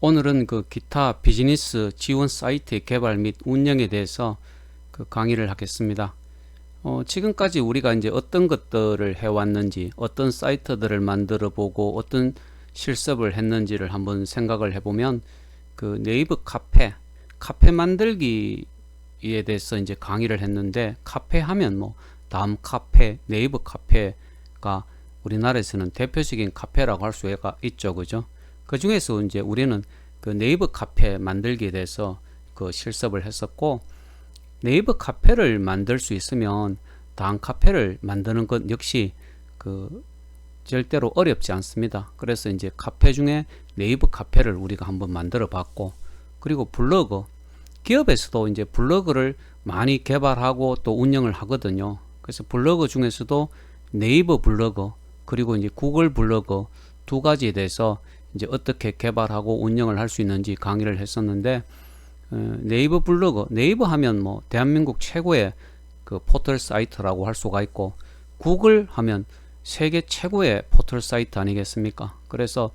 오늘은 그 기타 비즈니스 지원 사이트 개발 및 운영에 대해서 그 강의를 하겠습니다. 지금까지 우리가 이제 어떤 것들을 해왔는지, 어떤 사이트들을 만들어 보고 어떤 실습을 했는지를 한번 생각을 해보면, 그 네이버 카페 만들기에 대해서 이제 강의를 했는데, 카페 하면 뭐 다음 카페, 네이버 카페가 우리나라에서는 대표적인 카페라고 할 수가 있죠, 그죠? 그 중에서 이제 우리는 그 네이버 카페 만들기에 대해서 그 실습을 했었고, 네이버 카페를 만들 수 있으면 다음 카페를 만드는 것 역시 그 절대로 어렵지 않습니다. 그래서 이제 카페 중에 네이버 카페를 우리가 한번 만들어 봤고, 그리고 블로그, 기업에서도 이제 블로그를 많이 개발하고 또 운영을 하거든요. 그래서 블로그 중에서도 네이버 블로그 그리고 이제 구글 블로그 두 가지에 대해서 이제 어떻게 개발하고 운영을 할 수 있는지 강의를 했었는데, 네이버 블로그, 네이버 하면 뭐 대한민국 최고의 그 포털 사이트라고 할 수가 있고, 구글 하면 세계 최고의 포털 사이트 아니겠습니까? 그래서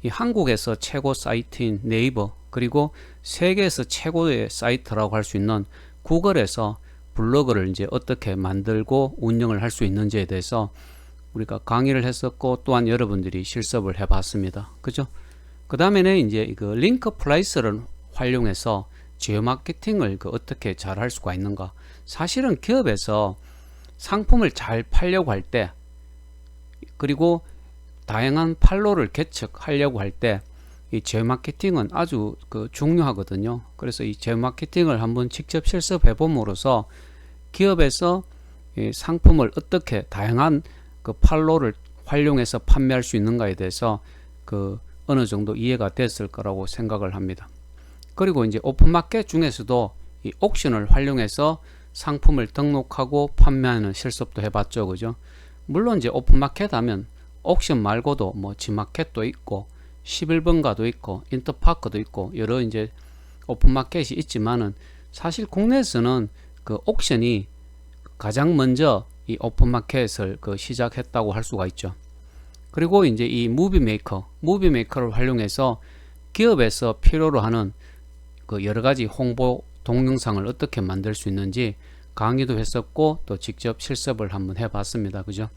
이 한국에서 최고 사이트인 네이버, 그리고 세계에서 최고의 사이트라고 할 수 있는 구글에서 블로그를 이제 어떻게 만들고 운영을 할 수 있는지에 대해서 우리가 강의를 했었고, 또한 여러분들이 실습을 해봤습니다. 그죠? 그 다음에는 이제 그 링크 플레이스를 활용해서 지오 마케팅을 어떻게 잘 할 수가 있는가. 사실은 기업에서 상품을 잘 팔려고 할 때, 그리고 다양한 판로를 개척하려고 할 때, 이 지오 마케팅은 아주 중요하거든요. 그래서 이 지오 마케팅을 한번 직접 실습해 봄으로써 기업에서 이 상품을 어떻게 다양한 그 판로를 활용해서 판매할 수 있는가에 대해서 어느 정도 이해가 됐을 거라고 생각을 합니다. 그리고 이제 오픈마켓 중에서도 이 옥션을 활용해서 상품을 등록하고 판매하는 실습도 해봤죠, 그죠? 물론 이제 오픈마켓 하면 옥션 말고도 뭐 지마켓도 있고 11번가도 있고 인터파크도 있고 여러 이제 오픈마켓이 있지만은, 사실 국내에서는 그 옥션이 가장 먼저 이 오픈마켓을 시작했다고 할 수가 있죠. 그리고 이제 이 무비메이커를 활용해서 기업에서 필요로 하는 여러 가지 홍보 동영상을 어떻게 만들 수 있는지 강의도 했었고, 또 직접 실습을 한번 해봤습니다. 그죠?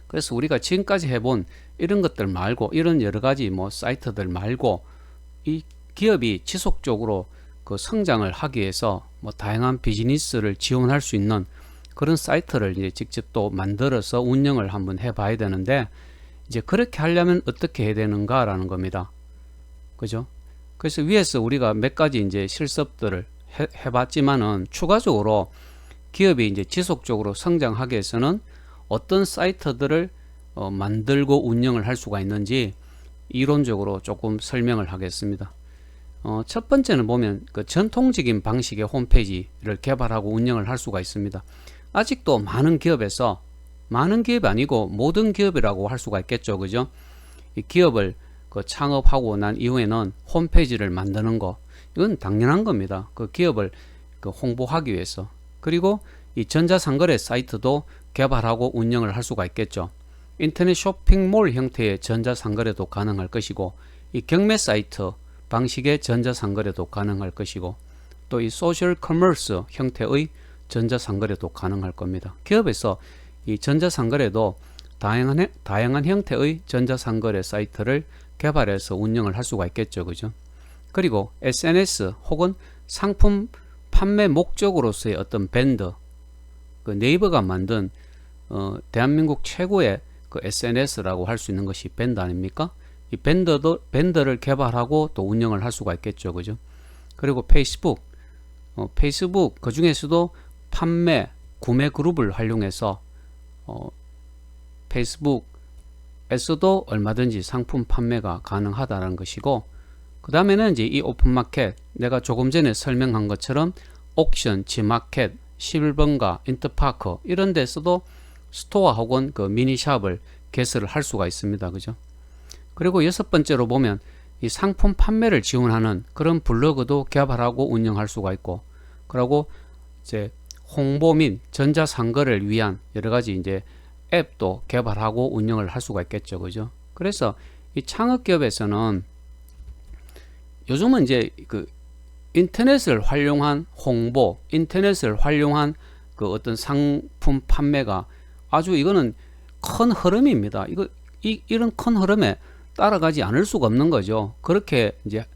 그래서 우리가 지금까지 해본 이런 것들 말고, 이런 여러 가지 뭐 사이트들 말고, 이 기업이 지속적으로 성장을 하기 위해서 뭐 다양한 비즈니스를 지원할 수 있는 그런 사이트를 이제 직접 또 만들어서 운영을 한번 해봐야 되는데, 이제 그렇게 하려면 어떻게 해야 되는가라는 겁니다. 그죠? 그래서 위에서 우리가 몇 가지 이제 실습들을 해봤지만은, 추가적으로 기업이 이제 지속적으로 성장하기 위해서는 어떤 사이트들을 만들고 운영을 할 수가 있는지 이론적으로 조금 설명을 하겠습니다. 첫 번째는 보면 전통적인 방식의 홈페이지를 개발하고 운영을 할 수가 있습니다. 아직도 많은 기업에서, 많은 기업이 아니고 모든 기업이라고 할 수가 있겠죠, 그죠? 이 기업을 창업하고 난 이후에는 홈페이지를 만드는 거, 이건 당연한 겁니다. 그 기업을 홍보하기 위해서. 그리고 이 전자상거래 사이트도 개발하고 운영을 할 수가 있겠죠. 인터넷 쇼핑몰 형태의 전자상거래도 가능할 것이고, 이 경매 사이트 방식의 전자상거래도 가능할 것이고, 또 이 소셜 커머스 형태의 전자상거래도 가능할 겁니다. 기업에서 이 전자상거래도 다양한 형태의 전자상거래 사이트를 개발해서 운영을 할 수가 있겠죠, 그죠? 그리고 SNS 혹은 상품 판매 목적으로서의 어떤 밴더, 네이버가 만든 대한민국 최고의 SNS라고 할 수 있는 것이 밴더 아닙니까? 이 밴더를 개발하고 또 운영을 할 수가 있겠죠, 그죠? 그리고 페이스북 그 중에서도 판매, 구매 그룹을 활용해서 페이스북에서도 얼마든지 상품 판매가 가능하다는 것이고, 그 다음에는 이제 이 오픈마켓, 내가 조금 전에 설명한 것처럼 옥션, 지마켓, 11번가, 인터파크 이런 데서도 스토어 혹은 미니샵을 개설을 할 수가 있습니다. 그죠? 그리고 여섯 번째로 보면 이 상품 판매를 지원하는 그런 블로그도 개발하고 운영할 수가 있고, 그리고 이제 홍보 및 전자상거래를 위한 여러 가지 이제 앱도 개발하고 운영을 할 수가 있겠죠, 그죠? 그래서 이 창업기업에서는 요즘은 이제 그 인터넷을 활용한 홍보, 인터넷을 활용한 그 어떤 상품 판매가 아주 이거는 큰 흐름입니다. 이런 큰 흐름에 따라가지 않을 수가 없는 거죠. 그렇게 이제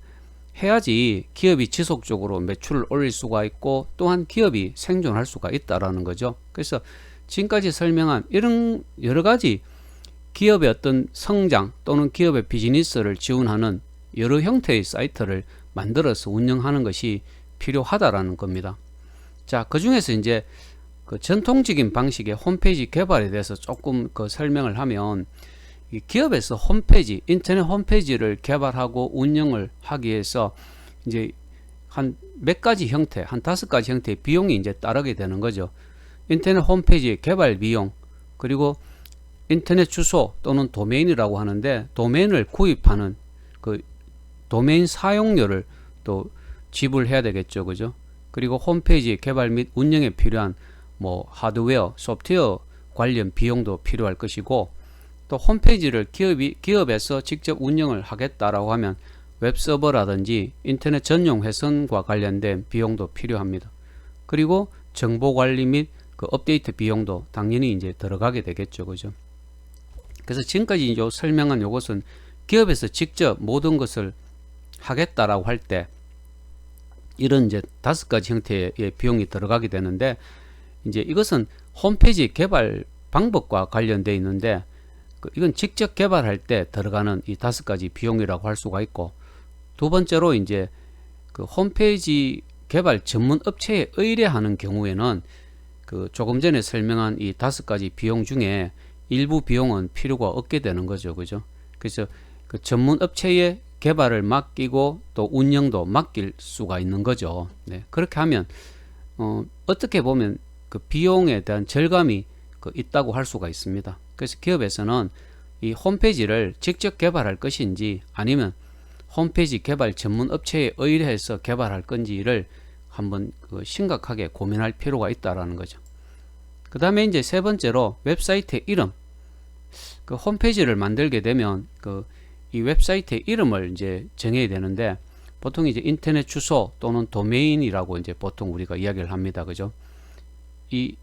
해야지 기업이 지속적으로 매출을 올릴 수가 있고 또한 기업이 생존할 수가 있다라는 거죠. 그래서 지금까지 설명한 이런 여러 가지 기업의 어떤 성장 또는 기업의 비즈니스를 지원하는 여러 형태의 사이트를 만들어서 운영하는 것이 필요하다라는 겁니다. 자, 그 중에서 이제 그 전통적인 방식의 홈페이지 개발에 대해서 조금 그 설명을 하면, 이 기업에서 홈페이지, 인터넷 홈페이지를 개발하고 운영을 하기 위해서 이제 한 몇 가지 형태, 한 5가지 형태의 비용이 이제 따르게 되는 거죠. 인터넷 홈페이지 개발 비용, 그리고 인터넷 주소 또는 도메인이라고 하는데 도메인을 구입하는 그 도메인 사용료를 또 지불해야 되겠죠, 그죠? 그리고 홈페이지 개발 및 운영에 필요한 뭐 하드웨어, 소프트웨어 관련 비용도 필요할 것이고, 또 홈페이지를 기업에서 직접 운영을 하겠다라고 하면 웹서버라든지 인터넷 전용 회선과 관련된 비용도 필요합니다. 그리고 정보 관리 및 그 업데이트 비용도 당연히 이제 들어가게 되겠죠, 그죠? 그래서 지금까지 이제 설명한 요것은 기업에서 직접 모든 것을 하겠다라고 할 때 이런 이제 5가지 형태의 비용이 들어가게 되는데, 이제 이것은 홈페이지 개발 방법과 관련되어 있는데, 이건 직접 개발할 때 들어가는 이 5가지 비용이라고 할 수가 있고, 두 번째로 이제 그 홈페이지 개발 전문 업체에 의뢰하는 경우에는 그 조금 전에 설명한 이 5가지 비용 중에 일부 비용은 필요가 없게 되는 거죠, 그죠? 그래서 그 전문 업체에 개발을 맡기고 또 운영도 맡길 수가 있는 거죠. 네, 그렇게 하면 어떻게 보면 그 비용에 대한 절감이 있다고 할 수가 있습니다. 그래서 기업에서는 이 홈페이지를 직접 개발할 것인지 아니면 홈페이지 개발 전문 업체에 의뢰해서 개발할 건지를 한번 심각하게 고민할 필요가 있다라는 거죠. 그 다음에 이제 세 번째로 웹사이트의 이름. 그 홈페이지를 만들게 되면 이 웹사이트의 이름을 이제 정해야 되는데, 보통 이제 인터넷 주소 또는 도메인이라고 이제 보통 우리가 이야기를 합니다, 그죠? 이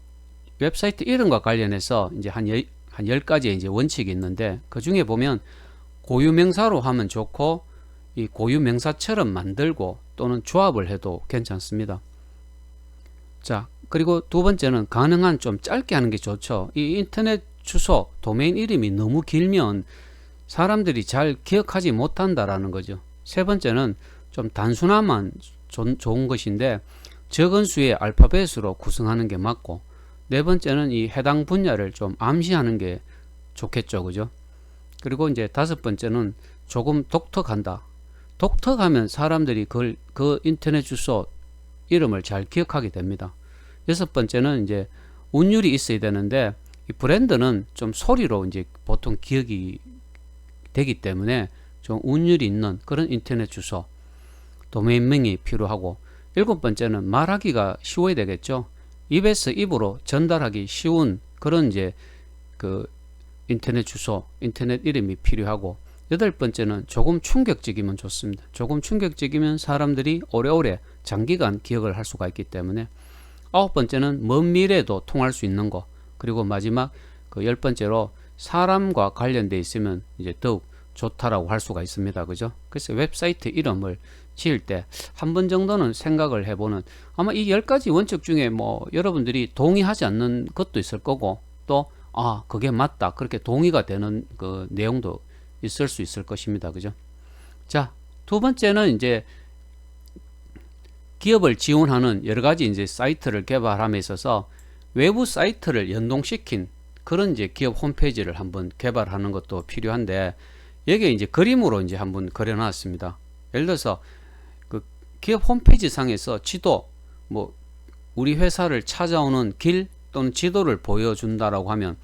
웹사이트 이름과 관련해서 이제 한 10가지의 이제 원칙이 있는데, 그 중에 보면 고유명사로 하면 좋고, 이 고유명사처럼 만들고 또는 조합을 해도 괜찮습니다. 자, 그리고 두 번째는 가능한 좀 짧게 하는 게 좋죠. 이 인터넷 주소, 도메인 이름이 너무 길면 사람들이 잘 기억하지 못한다라는 거죠. 세 번째는 좀 단순하면 좋은 것인데 적은 수의 알파벳으로 구성하는 게 맞고, 네 번째는 이 해당 분야를 좀 암시하는 게 좋겠죠, 그죠? 그리고 이제 5번째는 조금 독특한다. 독특하면 사람들이 그 인터넷 주소 이름을 잘 기억하게 됩니다. 6번째는 이제 운율이 있어야 되는데, 이 브랜드는 좀 소리로 이제 보통 기억이 되기 때문에 좀 운율이 있는 그런 인터넷 주소, 도메인명이 필요하고, 7번째는 말하기가 쉬워야 되겠죠. 입에서 입으로 전달하기 쉬운 그런 이제 그 인터넷 주소, 인터넷 이름이 필요하고, 8번째는 조금 충격적이면 좋습니다. 조금 충격적이면 사람들이 오래오래 장기간 기억을 할 수가 있기 때문에. 9번째는 먼 미래에도 통할 수 있는 거. 그리고 마지막 그 10번째로 사람과 관련돼 있으면 이제 더욱 좋다라고 할 수가 있습니다, 그죠? 그래서 웹사이트 이름을 지을 때 한 번 정도는 생각을 해보는, 아마 이 10가지 원칙 중에 뭐 여러분들이 동의하지 않는 것도 있을 거고, 또 그게 맞다 그렇게 동의가 되는 그 내용도 있을 수 있을 것입니다, 그죠? 자, 두 번째는 이제 기업을 지원하는 여러 가지 이제 사이트를 개발함에 있어서 외부 사이트를 연동시킨 그런 이제 기업 홈페이지를 한번 개발하는 것도 필요한데, 여기에 이제 그림으로 이제 한번 그려놨습니다. 예를 들어서 그 기업 홈페이지 상에서 지도, 뭐 우리 회사를 찾아오는 길 또는 지도를 보여준다라고 하면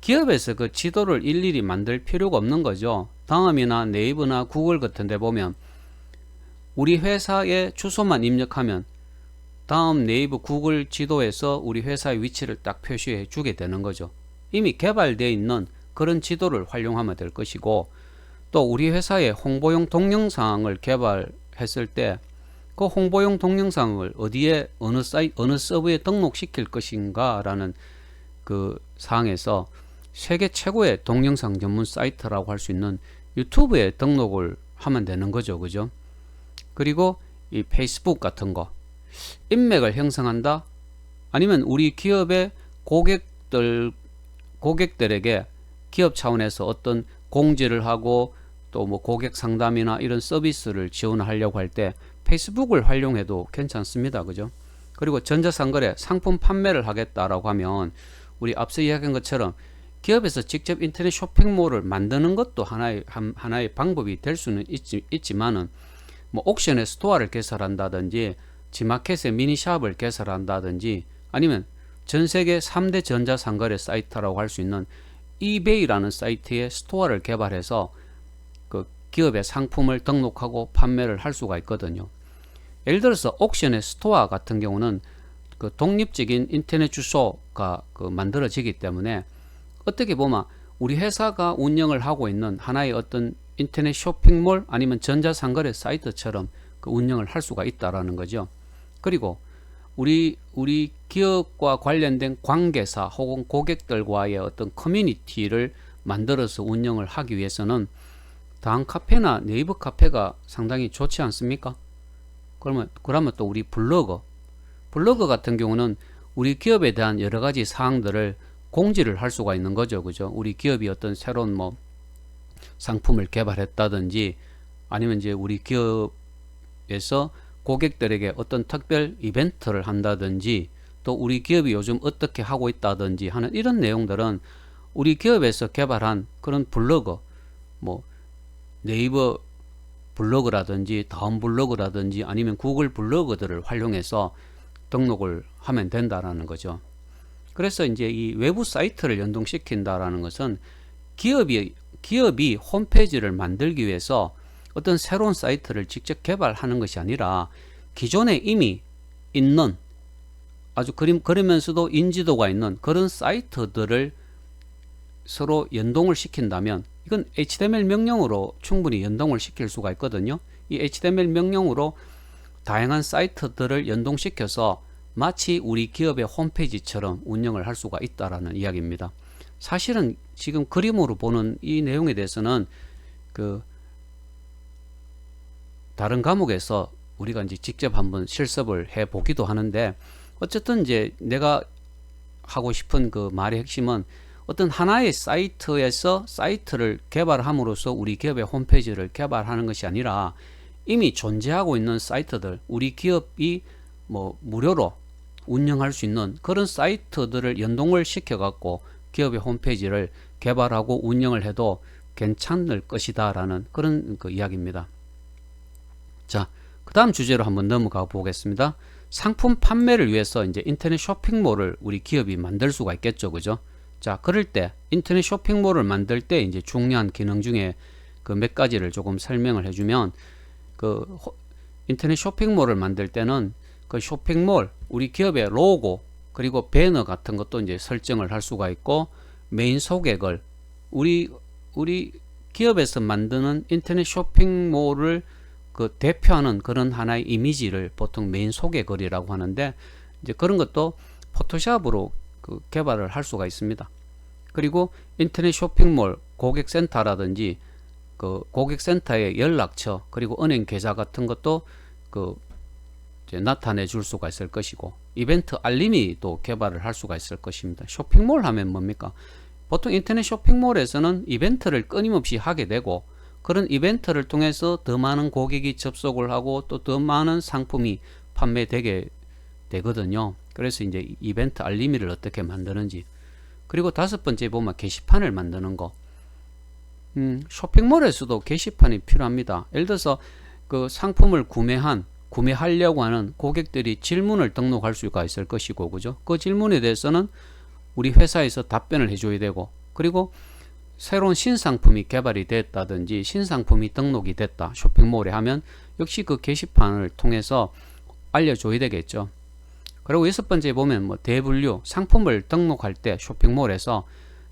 기업에서 그 지도를 일일이 만들 필요가 없는 거죠. 다음이나 네이버나 구글 같은 데 보면 우리 회사의 주소만 입력하면 다음 네이버 구글 지도에서 우리 회사의 위치를 딱 표시해 주게 되는 거죠. 이미 개발되어 있는 그런 지도를 활용하면 될 것이고, 또 우리 회사의 홍보용 동영상을 개발해 했을 때 그 홍보용 동영상을 어디에 어느 사이트 어느 서버에 등록시킬 것인가 라는 그 사항에서 세계 최고의 동영상 전문 사이트라고 할 수 있는 유튜브에 등록을 하면 되는 거죠. 그죠? 그리고 이 페이스북 같은 거 인맥을 형성한다, 아니면 우리 기업의 고객들에게 기업 차원에서 어떤 공지를 하고 또 뭐 고객 상담이나 이런 서비스를 지원하려고 할 때 페이스북을 활용해도 괜찮습니다. 그죠? 그리고 전자상거래 상품 판매를 하겠다라고 하면 우리 앞서 이야기한 것처럼 기업에서 직접 인터넷 쇼핑몰을 만드는 것도 하나의 방법이 될 수는 있지만은 뭐 옥션에 스토어를 개설한다든지 지마켓에 미니샵을 개설한다든지 아니면 전세계 3대 전자상거래 사이트라고 할 수 있는 이베이라는 사이트의 스토어를 개발해서 그 기업의 상품을 등록하고 판매를 할 수가 있거든요. 예를 들어서 옥션의 스토어 같은 경우는 그 독립적인 인터넷 주소가 만들어지기 때문에 어떻게 보면 우리 회사가 운영을 하고 있는 하나의 어떤 인터넷 쇼핑몰 아니면 전자상거래 사이트처럼 그 운영을 할 수가 있다라는 거죠. 그리고 우리 기업과 관련된 관계사 혹은 고객들과의 어떤 커뮤니티를 만들어서 운영을 하기 위해서는 다음 카페나 네이버 카페가 상당히 좋지 않습니까? 그러면 또 우리 블로거 같은 경우는 우리 기업에 대한 여러 가지 사항들을 공지를 할 수가 있는 거죠. 그죠? 우리 기업이 어떤 새로운 뭐 상품을 개발했다든지 아니면 이제 우리 기업에서 고객들에게 어떤 특별 이벤트를 한다든지 또 우리 기업이 요즘 어떻게 하고 있다든지 하는 이런 내용들은 우리 기업에서 개발한 그런 블로거, 뭐 네이버 블로그라든지 다음 블로그라든지 아니면 구글 블로그들을 활용해서 등록을 하면 된다라는 거죠. 그래서 이제 이 외부 사이트를 연동시킨다라는 것은 기업이 홈페이지를 만들기 위해서 어떤 새로운 사이트를 직접 개발하는 것이 아니라 기존에 이미 있는 아주 그러면서도 인지도가 있는 그런 사이트들을 서로 연동을 시킨다면 이건 HTML 명령으로 충분히 연동을 시킬 수가 있거든요. 이 HTML 명령으로 다양한 사이트들을 연동시켜서 마치 우리 기업의 홈페이지처럼 운영을 할 수가 있다라는 이야기입니다. 사실은 지금 그림으로 보는 이 내용에 대해서는 그 다른 과목에서 우리가 이제 직접 한번 실습을 해 보기도 하는데, 어쨌든 이제 내가 하고 싶은 그 말의 핵심은 어떤 하나의 사이트에서 사이트를 개발함으로써 우리 기업의 홈페이지를 개발하는 것이 아니라 이미 존재하고 있는 사이트들, 우리 기업이 뭐 무료로 운영할 수 있는 그런 사이트들을 연동을 시켜 갖고 기업의 홈페이지를 개발하고 운영을 해도 괜찮을 것이다 라는 그런 그 이야기입니다. 자, 그 다음 주제로 한번 넘어가 보겠습니다. 상품 판매를 위해서 이제 인터넷 쇼핑몰을 우리 기업이 만들 수가 있겠죠. 그죠? 자, 그럴 때 인터넷 쇼핑몰을 만들 때 이제 중요한 기능 중에 그 몇 가지를 조금 설명을 해주면, 그 인터넷 쇼핑몰을 만들 때는 그 쇼핑몰 우리 기업의 로고 그리고 배너 같은 것도 이제 설정을 할 수가 있고, 메인 소개글 우리 기업에서 만드는 인터넷 쇼핑몰을 그 대표하는 그런 하나의 이미지를 보통 메인 소개글이라고 하는데, 이제 그런 것도 포토샵으로 그 개발을 할 수가 있습니다. 그리고 인터넷 쇼핑몰 고객센터라든지 그 고객센터의 연락처 그리고 은행 계좌 같은 것도 그 이제 나타내 줄 수가 있을 것이고, 이벤트 알림이 또 개발을 할 수가 있을 것입니다. 쇼핑몰 하면 뭡니까? 보통 인터넷 쇼핑몰에서는 이벤트를 끊임없이 하게 되고, 그런 이벤트를 통해서 더 많은 고객이 접속을 하고 또 더 많은 상품이 판매되게 되거든요. 그래서 이제 이벤트 알림이를 어떻게 만드는지, 그리고 다섯 번째 보면 게시판을 만드는 거. 쇼핑몰에서도 게시판이 필요합니다. 예를 들어서 그 상품을 구매하려고 하는 고객들이 질문을 등록할 수가 있을 것이고, 그죠? 그 질문에 대해서는 우리 회사에서 답변을 해줘야 되고, 그리고 새로운 신상품이 개발이 됐다든지 신상품이 등록이 됐다 쇼핑몰에 하면 역시 그 게시판을 통해서 알려줘야 되겠죠. 그리고 여섯 번째 보면 뭐 대분류, 상품을 등록할 때 쇼핑몰에서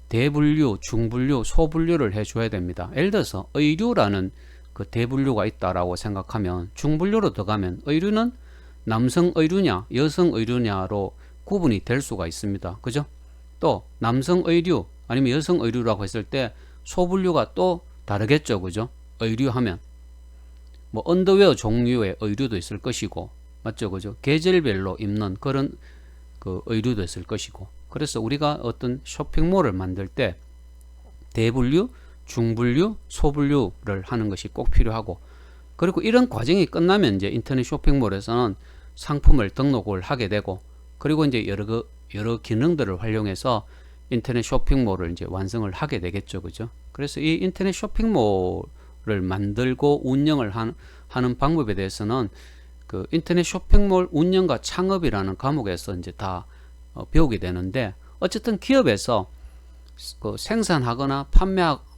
대분류, 중분류, 소분류를 해줘야 됩니다. 예를 들어서 의류라는 그 대분류가 있다라고 생각하면 중분류로 들어가면 의류는 남성 의류냐 여성 의류냐로 구분이 될 수가 있습니다. 그죠? 또 남성 의류 아니면 여성 의류라고 했을 때 소분류가 또 다르겠죠. 그죠? 의류 하면 뭐 언더웨어 종류의 의류도 있을 것이고 맞죠? 그죠? 계절별로 입는 그런 그 의류도 있을 것이고 그래서 우리가 어떤 쇼핑몰을 만들 때 대분류, 중분류, 소분류를 하는 것이 꼭 필요하고 그리고 이런 과정이 끝나면 이제 인터넷 쇼핑몰에서는 상품을 등록을 하게 되고 그리고 이제 여러 기능들을 활용해서 인터넷 쇼핑몰을 이제 완성을 하게 되겠죠. 그죠? 그래서 이 인터넷 쇼핑몰을 만들고 운영을 하는 방법에 대해서는 그 인터넷 쇼핑몰 운영과 창업이라는 과목에서 이제 다 배우게 되는데 어쨌든 기업에서 그 생산하거나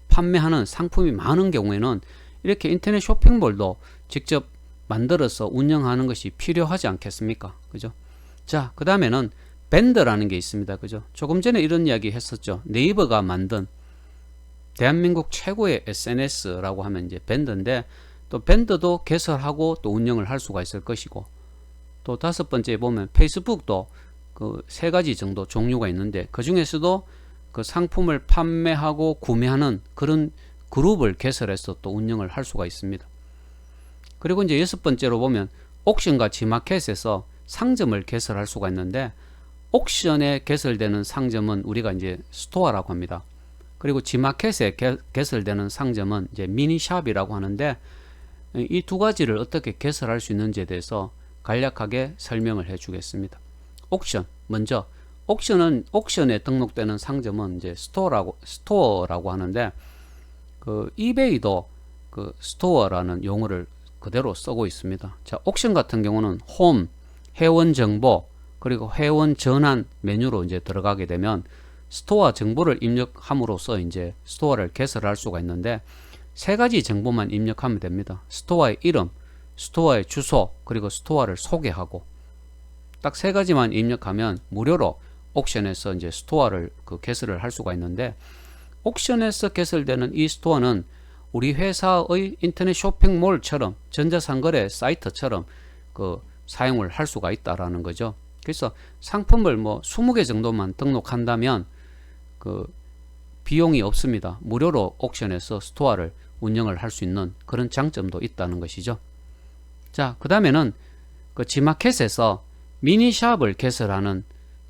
판매하는 상품이 많은 경우에는 이렇게 인터넷 쇼핑몰도 직접 만들어서 운영하는 것이 필요하지 않겠습니까? 그죠? 자, 그 다음에는 밴더라는 게 있습니다. 그죠? 조금 전에 이런 이야기 했었죠. 네이버가 만든 대한민국 최고의 SNS라고 하면 이제 밴더인데 또 밴더도 개설하고 또 운영을 할 수가 있을 것이고 또 다섯 번째 보면 페이스북도 그 세 가지 정도 종류가 있는데 그 중에서도 그 상품을 판매하고 구매하는 그런 그룹을 개설해서 또 운영을 할 수가 있습니다. 그리고 이제 여섯 번째로 보면 옥션과 지마켓에서 상점을 개설할 수가 있는데 옥션에 개설되는 상점은 우리가 이제 스토어라고 합니다. 그리고 지마켓에 개설되는 상점은 이제 미니샵이라고 하는데 이 두 가지를 어떻게 개설할 수 있는지에 대해서 간략하게 설명을 해 주겠습니다. 옥션 먼저 옥션은 옥션에 등록되는 상점은 이제 스토어라고 하는데 그 이베이도 그 스토어라는 용어를 그대로 쓰고 있습니다. 자, 옥션 같은 경우는 홈, 회원 정보 그리고 회원 전환 메뉴로 이제 들어가게 되면 스토어 정보를 입력함으로써 이제 스토어를 개설할 수가 있는데 세 가지 정보만 입력하면 됩니다. 스토어의 이름, 스토어의 주소, 그리고 스토어를 소개하고 딱 세 가지만 입력하면 무료로 옥션에서 이제 스토어를 그 개설을 할 수가 있는데 옥션에서 개설되는 이 스토어는 우리 회사의 인터넷 쇼핑몰처럼 전자상거래 사이트처럼 그 사용을 할 수가 있다라는 거죠. 그래서 상품을 뭐 20개 정도만 등록한다면 그 비용이 없습니다. 무료로 옥션에서 스토어를 운영을 할 수 있는 그런 장점도 있다는 것이죠. 자, 그 다음에는 그 지마켓에서 미니샵을 개설하는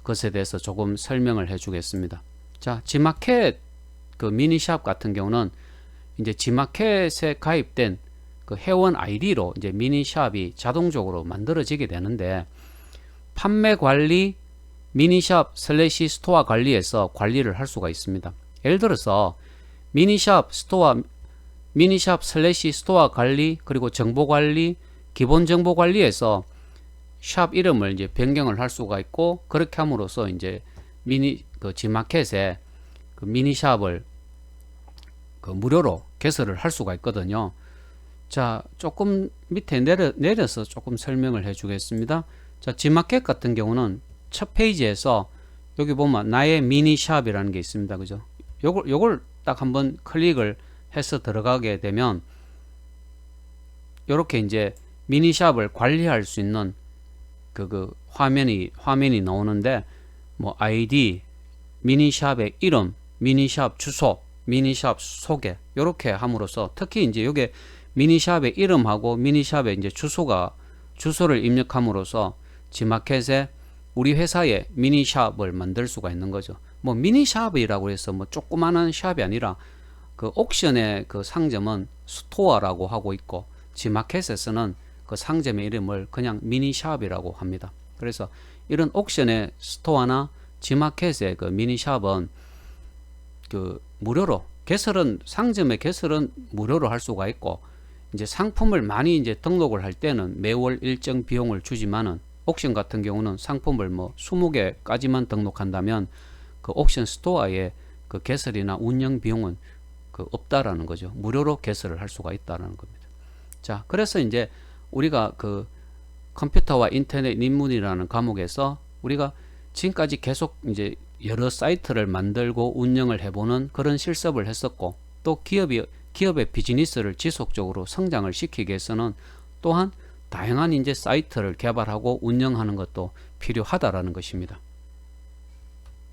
것에 대해서 조금 설명을 해 주겠습니다. 자, 지마켓 그 미니샵 같은 경우는 이제 지마켓에 가입된 그 회원 아이디로 이제 미니샵이 자동적으로 만들어지게 되는데 판매 관리 미니샵 슬래시 스토어 관리에서 관리를 할 수가 있습니다. 예를 들어서 미니샵 슬래시 스토어 관리 그리고 정보 관리 기본 정보 관리에서 샵 이름을 이제 변경을 할 수가 있고 그렇게 함으로써 이제 그 지마켓에 그 미니샵을 그 무료로 개설을 할 수가 있거든요. 자, 조금 밑에 내려서 조금 설명을 해 주겠습니다. 자, 지마켓 같은 경우는 첫 페이지에서 여기 보면 나의 미니샵이라는 게 있습니다. 그죠? 요걸 딱 한번 클릭을 해서 들어가게 되면 이렇게 이제 미니샵을 관리할 수 있는 그 화면이 나오는데 뭐 아이디, 미니샵의 이름, 미니샵 주소, 미니샵 소개 이렇게 함으로써 특히 이제 이게 미니샵의 이름하고 미니샵의 이제 주소를 입력함으로써 지마켓에 우리 회사의 미니샵을 만들 수가 있는 거죠. 뭐 미니샵이라고 해서 뭐 조그마한 샵이 아니라 그 옥션의 그 상점은 스토어라고 하고 있고 지마켓에서는 그 상점의 이름을 그냥 미니샵이라고 합니다. 그래서 이런 옥션의 스토어나 지마켓의 그 미니샵은 그 무료로 상점의 개설은 무료로 할 수가 있고 이제 상품을 많이 이제 등록을 할 때는 매월 일정 비용을 주지만은 옥션 같은 경우는 상품을 뭐 20개까지만 등록한다면 그 옥션 스토어의 그 개설이나 운영 비용은 그 없다라는 거죠. 무료로 개설을 할 수가 있다라는 겁니다. 자, 그래서 이제 우리가 그 컴퓨터와 인터넷 입문이라는 과목에서 우리가 지금까지 계속 이제 여러 사이트를 만들고 운영을 해보는 그런 실습을 했었고 또 기업의 비즈니스를 지속적으로 성장을 시키기 위해서는 또한 다양한 이제 사이트를 개발하고 운영하는 것도 필요하다라는 것입니다.